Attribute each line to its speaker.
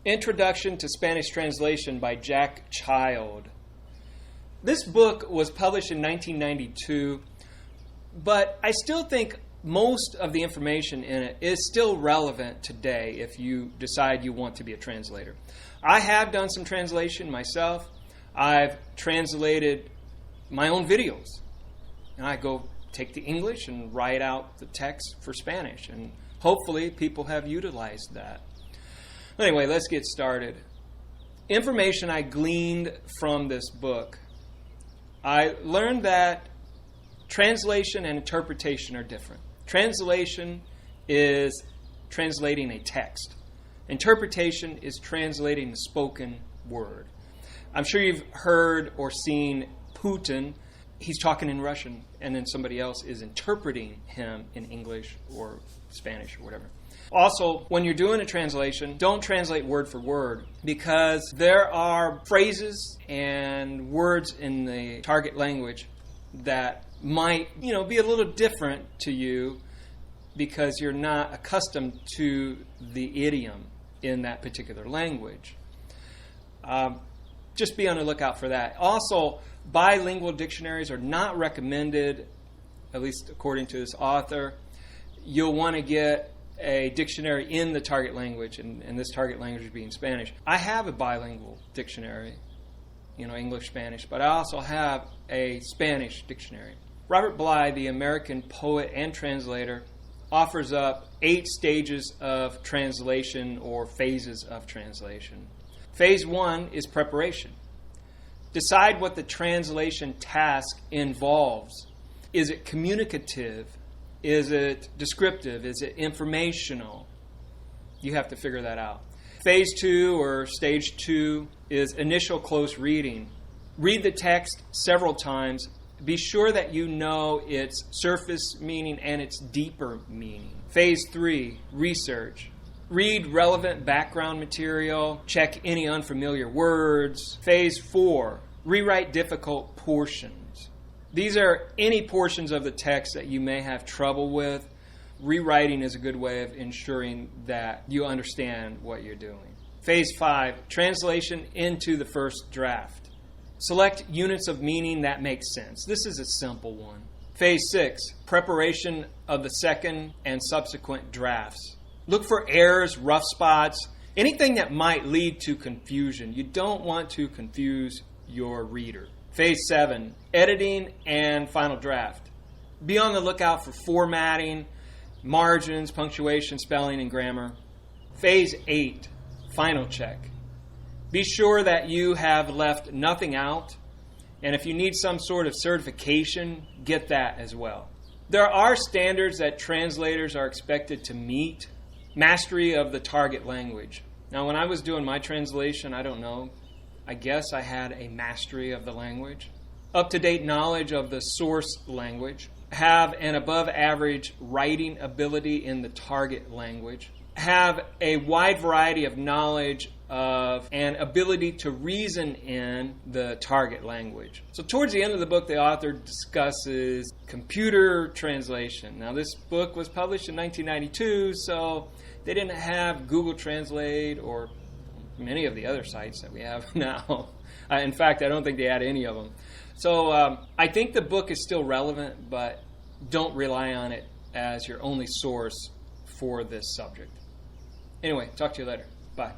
Speaker 1: Introduction to Spanish Translation by Jack Child. This book was published in 1992, but I still think most of the information in it is still relevant today if you decide you want to be a translator. I have done some translation myself. I've translated my own videos. And I go take the English and write out the text for Spanish. And hopefully people have utilized that. Anyway, let's get started. Information I gleaned from this book. I learned that translation and interpretation are different. Translation is translating a text. Interpretation is translating the spoken word. I'm sure you've heard or seen Putin. He's talking in Russian, and then somebody else is interpreting him in English or Spanish or whatever. Also, when you're doing a translation, don't translate word for word, because there are phrases and words in the target language that might, be a little different to you because you're not accustomed to the idiom in that particular language. Just be on the lookout for that. Also, bilingual dictionaries are not recommended, at least according to this author. You'll want to get a dictionary in the target language, and this target language being Spanish. I have a bilingual dictionary, English, Spanish, but I also have a Spanish dictionary. Robert Bly, the American poet and translator, offers up 8 stages of translation or phases of translation. Phase 1 is preparation. Decide what the translation task involves. Is it communicative? Is it descriptive? Is it informational? You have to figure that out. Phase 2 or stage 2 is initial close reading. Read the text several times. Be sure that you know its surface meaning and its deeper meaning. Phase 3, research. Read relevant background material. Check any unfamiliar words. Phase 4, rewrite difficult portions. These are any portions of the text that you may have trouble with. Rewriting is a good way of ensuring that you understand what you're doing. Phase 5, translation into the first draft. Select units of meaning that make sense. This is a simple one. Phase 6, preparation of the second and subsequent drafts. Look for errors, rough spots, anything that might lead to confusion. You don't want to confuse your reader. Phase 7, editing and final draft. Be on the lookout for formatting, margins, punctuation, spelling, and grammar. Phase 8, final check. Be sure that you have left nothing out, and if you need some sort of certification, get that as well. There are standards that translators are expected to meet. Mastery of the target language. Now, when I was doing my translation, I guess I had a mastery of the language. Up-to-date knowledge of the source language. Have an above-average writing ability in the target language. Have a wide variety of knowledge of and ability to reason in the target language. So towards the end of the book, the author discusses computer translation. Now, this book was published in 1992, so they didn't have Google Translate or many of the other sites that we have now. In fact, I don't think they had any of them. So I think the book is still relevant, but don't rely on it as your only source for this subject. Anyway, talk to you later. Bye.